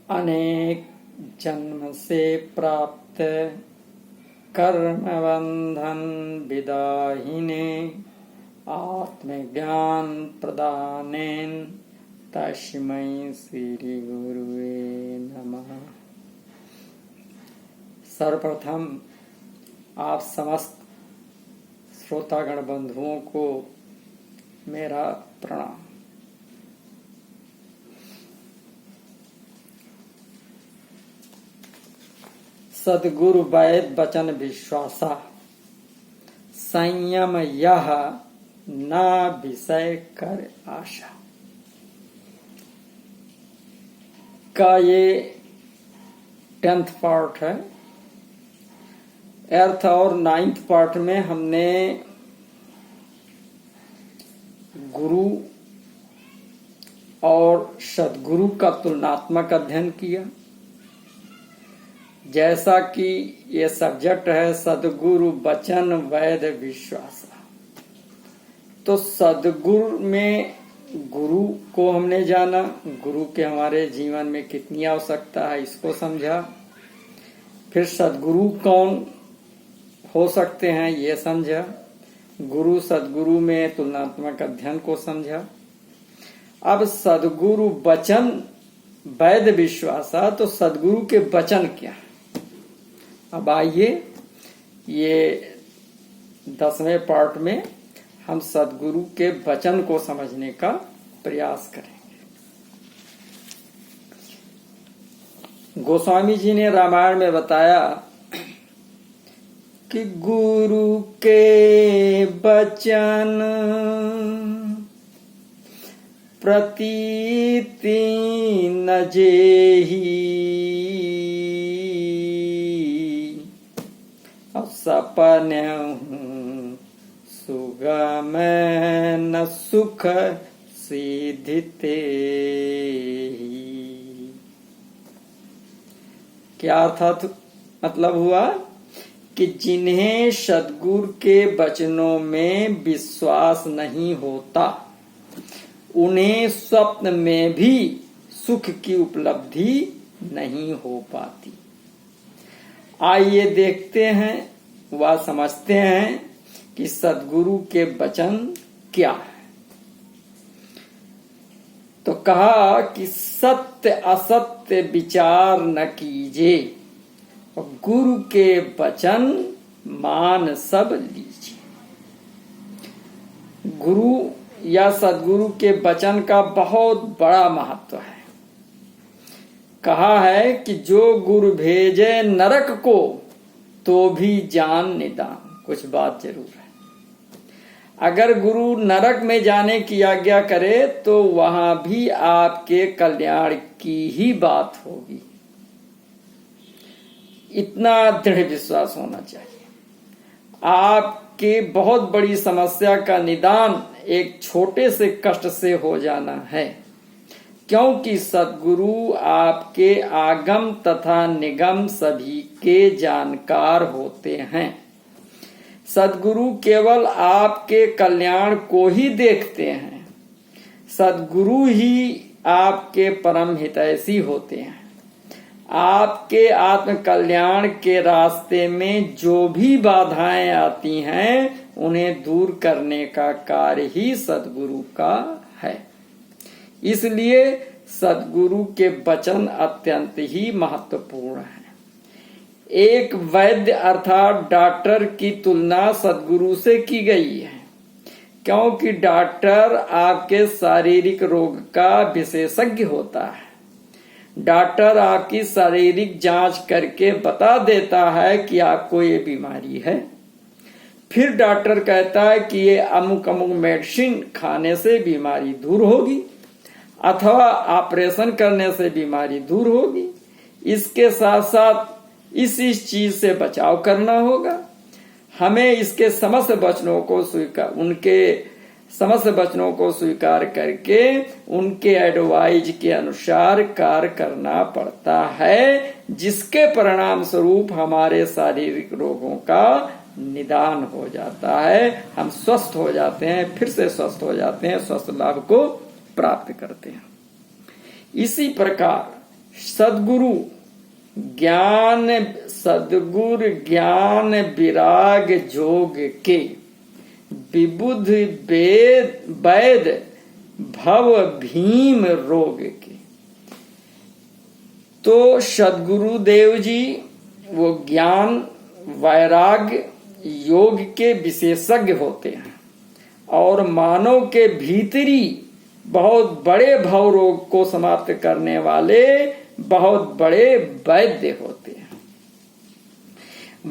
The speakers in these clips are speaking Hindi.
अनेक जन्म से प्राप्त कर्म बंधन विदाहिने आत्मज्ञान प्रदानेन तस्मै श्री गुरुवे नमः। सर्वप्रथम आप समस्त श्रोतागण बंधुओं को मेरा प्रणाम। सद्गुरु वैद वचन विश्वासा संयम यह न विषय कर आशा का ये 10th पार्ट है। 8th और 9th पार्ट में हमने गुरु और सद्गुरु का तुलनात्मक अध्ययन किया। जैसा कि ये सब्जेक्ट है सद्गुरु वचन वैद विश्वास, तो सद्गुरु में गुरु को हमने जाना, गुरु के हमारे जीवन में कितनी आवश्यकता है इसको समझा। फिर सद्गुरु कौन हो सकते हैं ये समझा। गुरु सद्गुरु में तुलनात्मक अध्ययन को समझा। अब सद्गुरु वचन वैद विश्वासा, तो सद्गुरु के वचन क्या है। अब आइए ये 10वें पार्ट में हम सद्गुरु के वचन को समझने का प्रयास करेंगे। गोस्वामी जी ने रामायण में बताया कि गुरु के वचन प्रतीति न जेही सपन सुगम न सुख सीधिते। क्या अर्थात मतलब हुआ कि जिन्हें सद्गुरु के वचनों में विश्वास नहीं होता उन्हें स्वप्न में भी सुख की उपलब्धि नहीं हो पाती। आइए देखते हैं व समझते हैं कि सद्गुरु के वचन क्या है। तो कहा कि सत्य असत्य विचार न कीजिए और गुरु के वचन मान सब लीजिए। गुरु या सद्गुरु के वचन का बहुत बड़ा महत्व है। कहा है कि जो गुरु भेजे नरक को तो भी जान निदान। कुछ बात जरूर है, अगर गुरु नरक में जाने की आज्ञा करे तो वहां भी आपके कल्याण की ही बात होगी। इतना दृढ़ विश्वास होना चाहिए। आपके बहुत बड़ी समस्या का निदान एक छोटे से कष्ट से हो जाना है, क्योंकि सद्गुरु आपके आगम तथा निगम सभी के जानकार होते हैं। सद्गुरु केवल आपके कल्याण को ही देखते हैं। सद्गुरु ही आपके परम हितैषी होते हैं। आपके आत्म कल्याण के रास्ते में जो भी बाधाएं आती हैं उन्हें दूर करने का कार्य ही सद्गुरु का है। इसलिए सद्गुरु के वचन अत्यंत ही महत्वपूर्ण है। एक वैद्य अर्थात डॉक्टर की तुलना सद्गुरु से की गई है, क्योंकि डॉक्टर आपके शारीरिक रोग का विशेषज्ञ होता है। डॉक्टर आपकी शारीरिक जांच करके बता देता है कि आपको ये बीमारी है। फिर डॉक्टर कहता है कि ये अमुक अमुक मेडिसिन खाने से बीमारी दूर होगी अथवा ऑपरेशन करने से बीमारी दूर होगी। इसके साथ साथ इस चीज से बचाव करना होगा। हमें इसके समस्त वचनों को स्वीकार करके उनके एडवाइज के अनुसार कार्य करना पड़ता है, जिसके परिणाम स्वरूप हमारे शारीरिक रोगों का निदान हो जाता है। हम स्वस्थ हो जाते हैं, फिर से स्वस्थ हो जाते हैं, स्वस्थ लाभ को प्राप्त करते हैं। इसी प्रकार सद्गुरु ज्ञान विराग जोग के विबुध वैद भव भीम रोग के। तो सद्गुरुदेव जी वो ज्ञान वैराग्य योग के विशेषज्ञ होते हैं और मानव के भीतरी बहुत बड़े भव रोग को समाप्त करने वाले बहुत बड़े वैद्य होते हैं।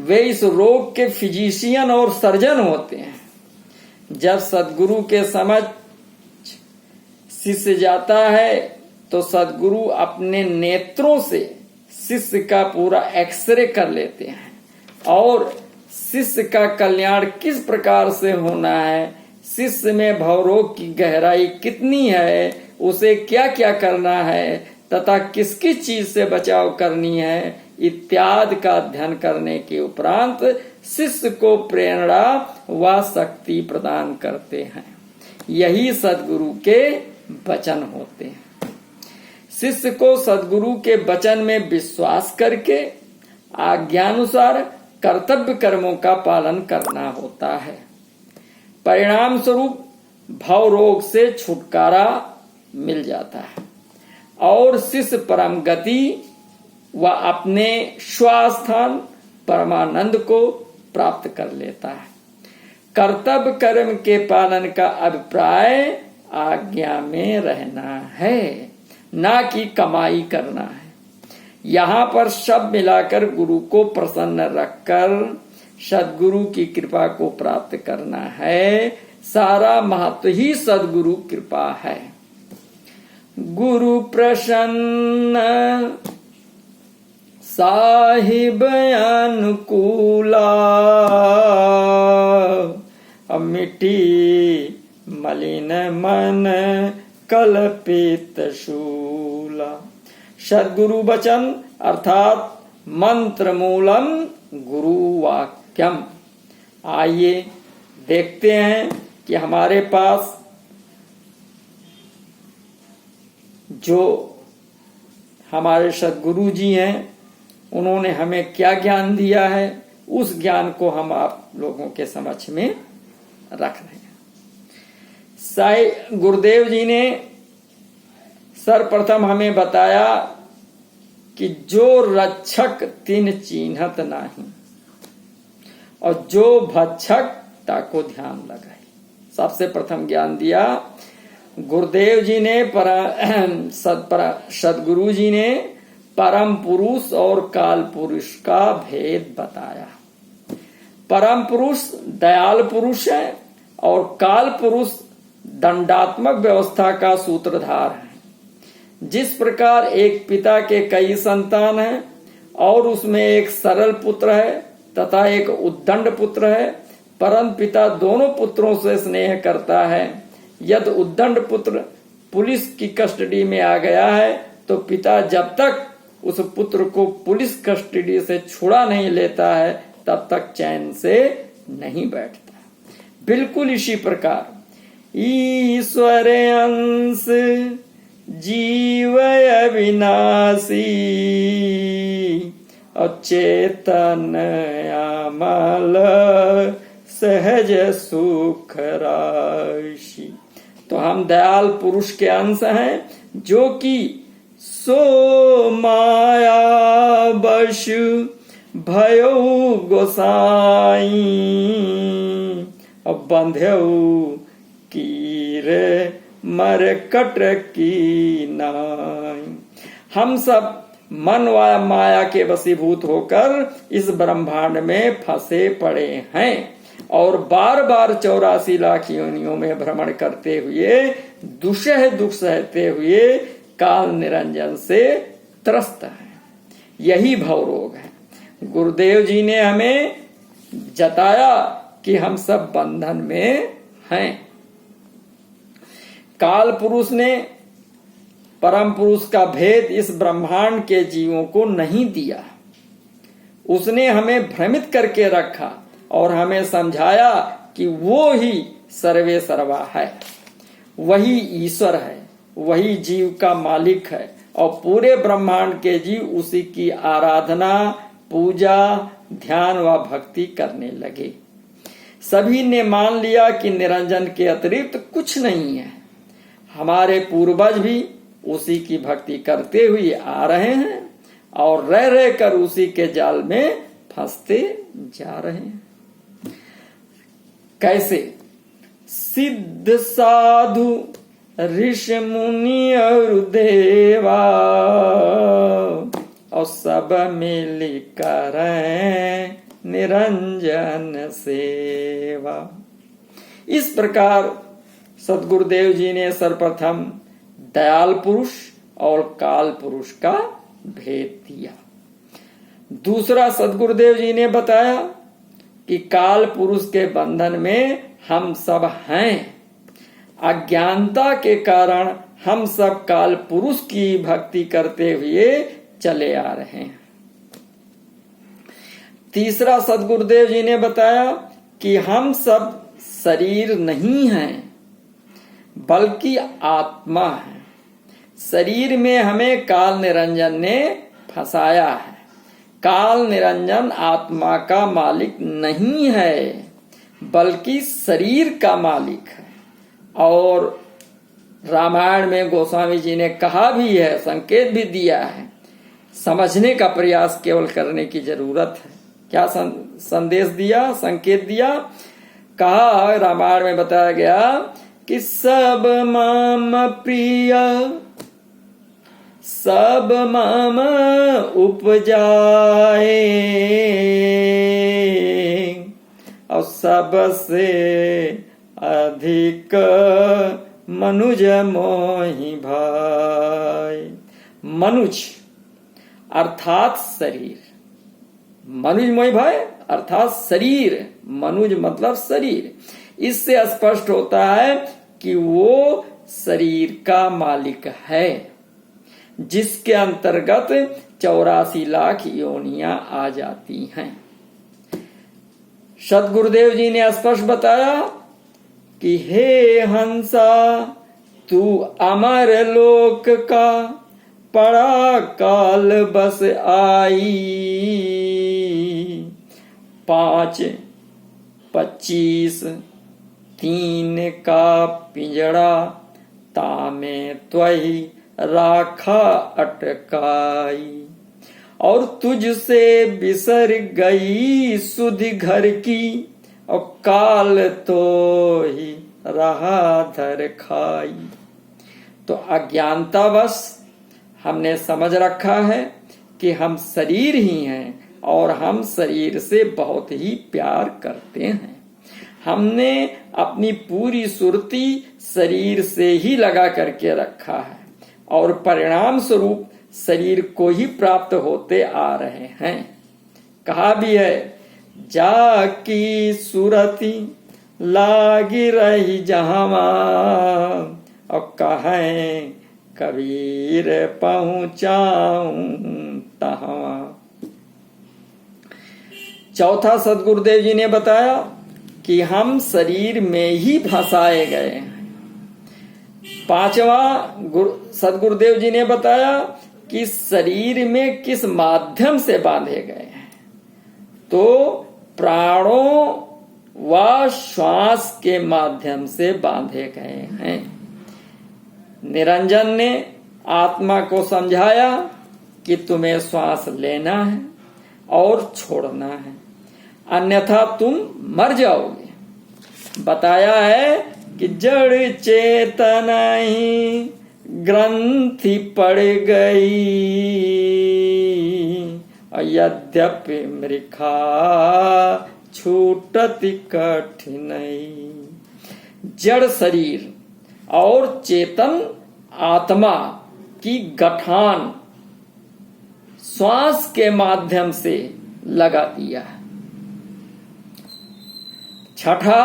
वे इस रोग के फिजिशियन और सर्जन होते हैं। जब सद्गुरु के समझ शिष्य जाता है तो सद्गुरु अपने नेत्रों से शिष्य का पूरा एक्सरे कर लेते हैं और शिष्य का कल्याण किस प्रकार से होना है, शिष्य में भवरोग की गहराई कितनी है, उसे क्या क्या करना है तथा किस किस चीज से बचाव करनी है इत्यादि का अध्ययन करने के उपरांत शिष्य को प्रेरणा व शक्ति प्रदान करते हैं। यही सद्गुरु के वचन होते हैं। शिष्य को सद्गुरु के वचन में विश्वास करके आज्ञानुसार कर्तव्य कर्मों का पालन करना होता है। परिणाम स्वरूप भव रोग से छुटकारा मिल जाता है और शिष्य परम गति व अपने स्वास्थान परमानंद को प्राप्त कर लेता है। कर्तव्य कर्म के पालन का अभिप्राय आज्ञा में रहना है, ना कि कमाई करना है। यहाँ पर सब मिलाकर गुरु को प्रसन्न रखकर सद्गुरु की कृपा को प्राप्त करना है। सारा महत्व ही सद्गुरु कृपा है। गुरु प्रसन्न साहिब अनुकूला मिट्टी मलिन मन कल्पित शूला। सद्गुरु वचन अर्थात मंत्र मूलम गुरु वाक्यम। आइए देखते हैं कि हमारे पास जो हमारे सद्गुरु जी हैं उन्होंने हमें क्या ज्ञान दिया है, उस ज्ञान को हम आप लोगों के समक्ष में रख रहे हैं। साई गुरुदेव जी ने सर्वप्रथम हमें बताया कि जो रक्षक तिन चिन्हत नाही और जो भक्षक ताको ध्यान लगाए। सबसे प्रथम ज्ञान दिया गुरुदेव जी ने, सद्गुरु जी ने परम पुरुष और काल पुरुष का भेद बताया। परम पुरुष दयाल पुरुष है और काल पुरुष दंडात्मक व्यवस्था का सूत्रधार है। जिस प्रकार एक पिता के कई संतान हैं और उसमें एक सरल पुत्र है तथा एक उद्दंड पुत्र है, परंतु पिता दोनों पुत्रों से स्नेह करता है। यदि उद्दंड पुत्र पुलिस की कस्टडी में आ गया है तो पिता जब तक उस पुत्र को पुलिस कस्टडी से छुड़ा नहीं लेता है तब तक चैन से नहीं बैठता। बिल्कुल इसी प्रकार ईश्वर अंश जीव अविनाशी और चेतन अमल सहज सुख राशि। तो हम दयाल पुरुष के अंश हैं जो कि सो माया बश भयो गोसाई और बंध्यऊ कीर मरकट की नाई। हम सब मन व माया के वशीभूत होकर इस ब्रह्मांड में फंसे पड़े हैं और बार बार 84 लाख योनियों में भ्रमण करते हुए दुष्ह दुख सहते हुए काल निरंजन से त्रस्त है। यही भव रोग है। गुरुदेव जी ने हमें जताया कि हम सब बंधन में हैं। काल पुरुष ने परम पुरुष का भेद इस ब्रह्मांड के जीवों को नहीं दिया। उसने हमें भ्रमित करके रखा और हमें समझाया कि वो ही सर्वे सर्वा है, वही ईश्वर है, वही जीव का मालिक है और पूरे ब्रह्मांड के जीव उसी की आराधना, पूजा, ध्यान व भक्ति करने लगे। सभी ने मान लिया कि निरंजन के अतिरिक्त कुछ नहीं है। हमारे पूर्वज भी उसी की भक्ति करते हुए आ रहे हैं और रह रह कर उसी के जाल में फंसते जा रहे हैं। कैसे? सिद्ध साधु ऋषि मुनि और देवा और सब मिल करें निरंजन सेवा। इस प्रकार सद्गुरुदेव जी ने सर्वप्रथम दयाल पुरुष और काल पुरुष का भेद दिया। दूसरा, सद्गुरुदेव जी ने बताया कि काल पुरुष के बंधन में हम सब हैं। अज्ञानता के कारण हम सब काल पुरुष की भक्ति करते हुए चले आ रहे हैं। तीसरा, सद्गुरुदेव जी ने बताया कि हम सब शरीर नहीं हैं बल्कि आत्मा है। शरीर में हमें काल निरंजन ने फंसाया है। काल निरंजन आत्मा का मालिक नहीं है बल्कि शरीर का मालिक है। और रामायण में गोस्वामी जी ने कहा भी है, संकेत भी दिया है। समझने का प्रयास केवल करने की जरूरत है। क्या संदेश दिया, संकेत दिया? कहा, रामायण में बताया गया कि सब माम प्रिय सब माम उपजाए और सबसे अधिक मनुज मोहि भाई। मनुज अर्थात शरीर, मनुज मोहि भाई अर्थात शरीर। मनुज मतलब शरीर। इससे स्पष्ट होता है कि वो शरीर का मालिक है, जिसके अंतर्गत 84 लाख योनियां आ जाती हैं। सद्गुरुदेव जी ने स्पष्ट बताया कि हे हंसा, तू अमर लोक का पड़ा काल बस आई। 5, 25, 3 का पिंजड़ा तामे त्वही राखा अटकाई। और तुझसे बिसर गई सुधि घर की और काल तो ही रहा धर खाई। तो अज्ञानतावश हमने समझ रखा है कि हम शरीर ही हैं और हम शरीर से बहुत ही प्यार करते हैं। हमने अपनी पूरी सुरती शरीर से ही लगा करके रखा है और परिणाम स्वरूप शरीर को ही प्राप्त होते आ रहे हैं। कहा भी है, जाकी सुरती लागी रही जहां और कहें कबीर पहुंचाऊं तहां। चौथा, सद्गुरुदेव जी ने बताया कि हम शरीर में ही फंसाए गए हैं। पांचवा, सद्गुरुदेव जी ने बताया कि शरीर में किस माध्यम से बांधे गए हैं। तो प्राणों व श्वास के माध्यम से बांधे गए हैं। निरंजन ने आत्मा को समझाया कि तुम्हें श्वास लेना है और छोड़ना है, अन्यथा तुम मर जाओगे। बताया है कि जड़ चेतना ही ग्रंथि पड़ गई यद्यपि मृखा छूटति कठिनाई। जड़ शरीर और चेतन आत्मा की गठान श्वास के माध्यम से लगा दिया है। छठा,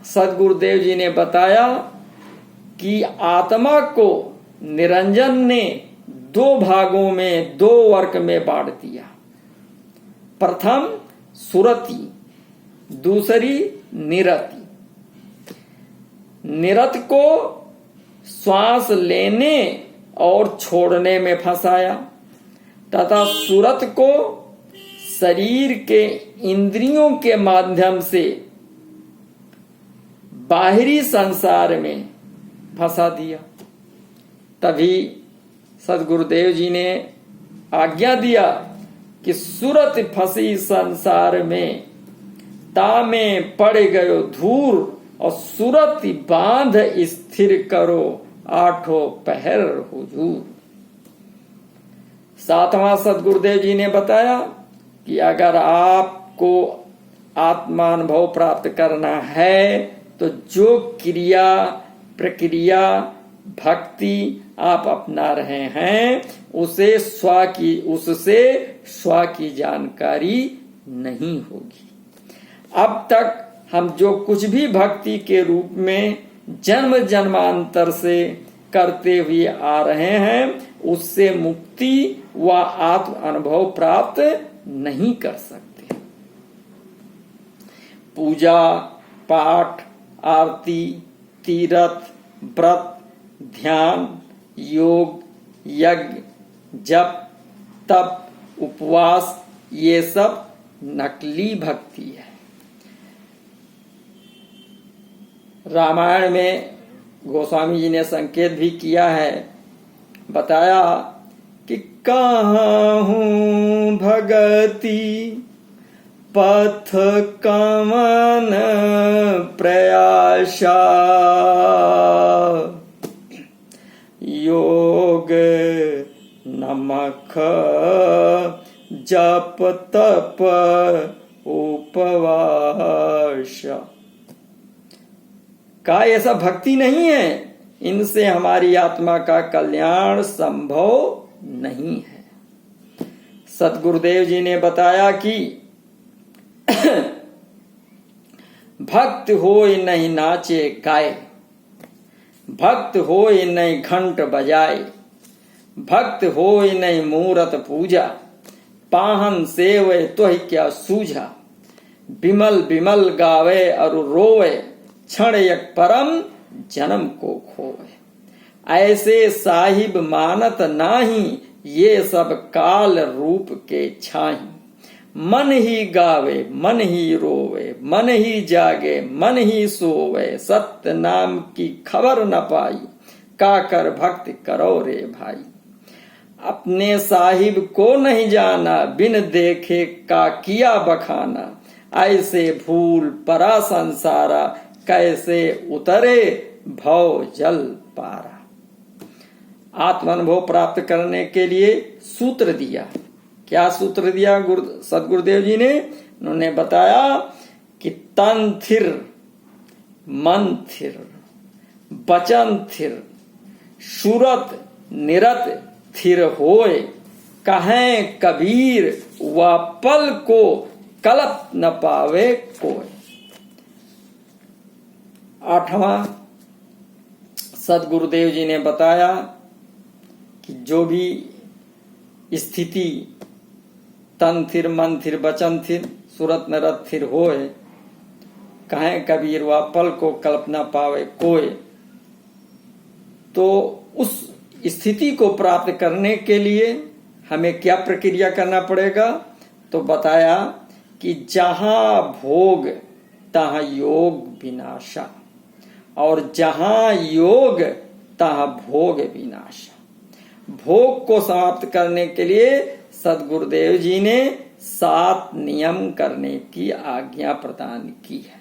सद्गुरुदेव जी ने बताया कि आत्मा को निरंजन ने 2 भागों में 2 वर्ग में बांट दिया। प्रथम सुरति, दूसरी निरति। निरत को श्वास लेने और छोड़ने में फंसाया, तथा सूरत को शरीर के इंद्रियों के माध्यम से बाहरी संसार में फंसा दिया। तभी सदगुरुदेव जी ने आज्ञा दिया कि सूरत फंसी संसार में, तामे पड़ गयो धूर, और सूरत बांध स्थिर करो, आठों पहर हुजूर। सातवां सदगुरुदेव जी ने बताया कि अगर आपको आत्मानुभव प्राप्त करना है तो जो क्रिया प्रक्रिया भक्ति आप अपना रहे हैं उससे स्व की जानकारी नहीं होगी। अब तक हम जो कुछ भी भक्ति के रूप में जन्म जन्मांतर से करते हुए आ रहे हैं उससे मुक्ति व आत्म अनुभव प्राप्त नहीं कर सकते। पूजा पाठ आरती तीर्थ व्रत ध्यान योग यज्ञ जप तप उपवास ये सब नकली भक्ति है। रामायण में गोस्वामी जी ने संकेत भी किया है, बताया कि कहाँ हूँ भगति पथ कमन प्रयासा, योग नमक जप तप उपवास। का ऐसा भक्ति नहीं है, इनसे हमारी आत्मा का कल्याण संभव नहीं है। सतगुरुदेव जी ने बताया कि भक्त होय नहीं नाचे गाए, भक्त होय नहीं घंट बजाए, भक्त होय नहीं मूरत पूजा, पाहन सेवे तो ही क्या सूझा, बिमल बिमल गावे और रोवे, क्षण एक परम जन्म को खोए। ऐसे साहिब मानत नाही, ये सब काल रूप के छाही, मन ही गावे मन ही रोवे, मन ही जागे मन ही सोवे, सत्य नाम की खबर न पाई, का कर भक्ति करो रे भाई। अपने साहिब को नहीं जाना, बिन देखे का किया बखाना, ऐसे भूल परा संसारा, कैसे उतरे भव जल पारा। आत्मानुभव प्राप्त करने के लिए सूत्र दिया। क्या सूत्र दिया सदगुरुदेव जी ने? उन्होंने बताया कि तन थिर मन थिर बचन थिर, सूरत निरत थिर होए, कहें कबीर व पल को कलप न पावे कोई। आठवां सदगुरुदेव जी ने बताया कि जो भी स्थिति तन थिर मन थिर बचन थिर सूरत नरत थिर होए, कहें कबीर वा पल को कल्पना पावे कोय। तो उस स्थिति को प्राप्त करने के लिए हमें क्या प्रक्रिया करना पड़ेगा? तो बताया कि जहां भोग तहां योग विनाशा, और जहां योग तहां भोग विनाशा। भोग को समाप्त करने के लिए सदगुरुदेव जी ने 7 नियम करने की आज्ञा प्रदान की है,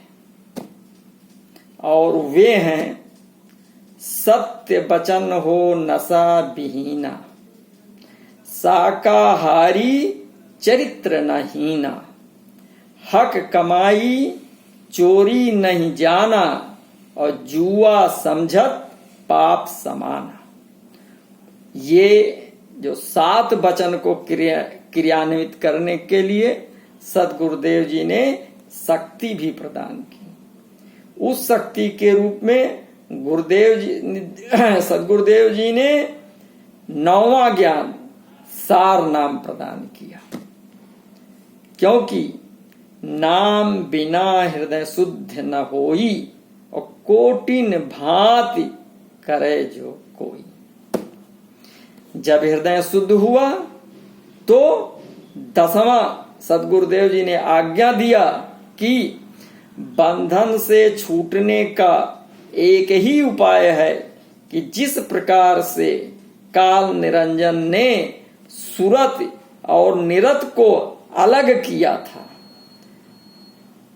और वे हैं: सत्य वचन हो नशा विहीना, शाकाहारी चरित्र न हीना, हक कमाई चोरी नहीं जाना, और जुआ समझत पाप समाना। ये जो 7 वचन को क्रियान्वित करने के लिए सदगुरुदेव जी ने शक्ति भी प्रदान की। उस शक्ति के रूप में सदगुरुदेव जी ने 9वां ज्ञान सार नाम प्रदान किया, क्योंकि नाम बिना हृदय शुद्ध न होई, और कोटिन भांति करे जो कोई। जब हृदय शुद्ध हुआ तो 10वां सदगुरुदेव जी ने आज्ञा दिया कि बंधन से छूटने का एक ही उपाय है कि जिस प्रकार से काल निरंजन ने सुरत और निरत को अलग किया था,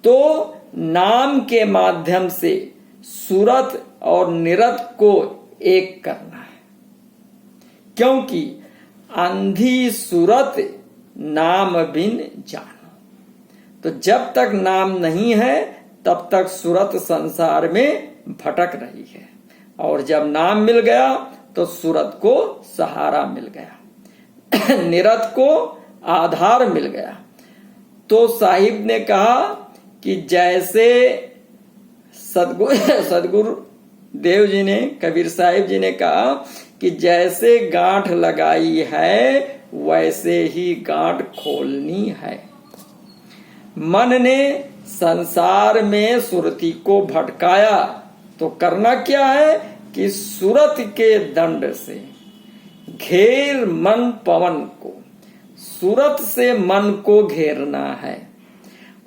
तो नाम के माध्यम से सुरत और निरत को एक करना है। क्योंकि अंधी सुरत नाम बिन जानो। तो जब तक नाम नहीं है तब तक सुरत संसार में भटक रही है, और जब नाम मिल गया तो सुरत को सहारा मिल गया, निरत को आधार मिल गया। तो साहिब ने कहा कि जैसे सदगुरु देव जी ने, कबीर साहिब जी ने कहा कि जैसे गांठ लगाई है वैसे ही गांठ खोलनी है। मन ने संसार में सुरती को भटकाया तो करना क्या है कि सुरत के दंड से घेर मन पवन को, सुरत से मन को घेरना है।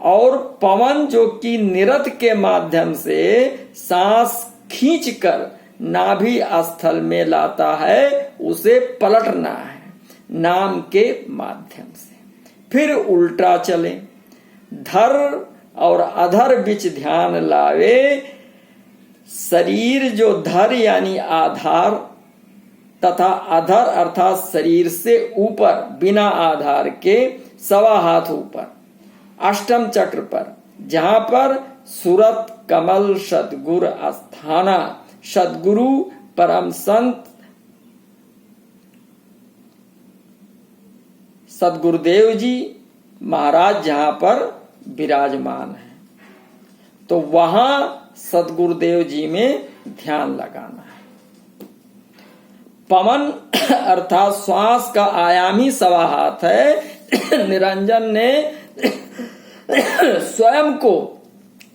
और पवन जो कि निरत के माध्यम से सांस खींचकर नाभि स्थल में लाता है, उसे पलटना है नाम के माध्यम से। फिर उल्टा चले, धर और अधर बीच ध्यान लावे। शरीर जो धर यानी आधार तथा अधर अर्थात शरीर से ऊपर बिना आधार के 1.25 हाथ ऊपर अष्टम चक्र पर, जहां पर सुरत कमल सदगुरु आस्थाना, सदगुरु परम संत सदगुरुदेव जी महाराज जहां पर विराजमान है, तो वहां सदगुरुदेव जी में ध्यान लगाना है। पवन अर्थात श्वास का आयाम ही 1.25 हाथ है। निरंजन ने स्वयं को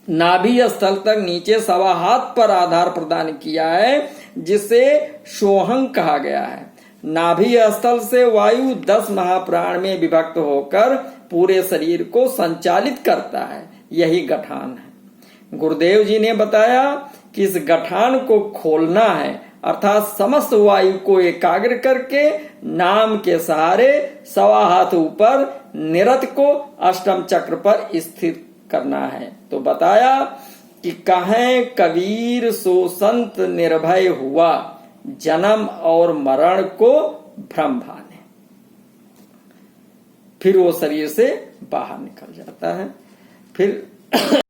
नाभि स्थल तक नीचे 1.25 हाथ पर आधार प्रदान किया है, जिसे सोहंग कहा गया है। नाभि स्थल से वायु 10 महाप्राण में विभक्त होकर पूरे शरीर को संचालित करता है, यही गठान है। गुरुदेव जी ने बताया कि इस गठान को खोलना है, अर्थात समस्त वायु को एकाग्र करके नाम के सहारे 1.25 हाथ ऊपर निरत को अष्टम चक्र पर स्थित करना है। तो बताया कि कहें कबीर सो संत निर्भय हुआ, जन्म और मरण को भ्रम भाने। फिर वो शरीर से बाहर निकल जाता है। फिर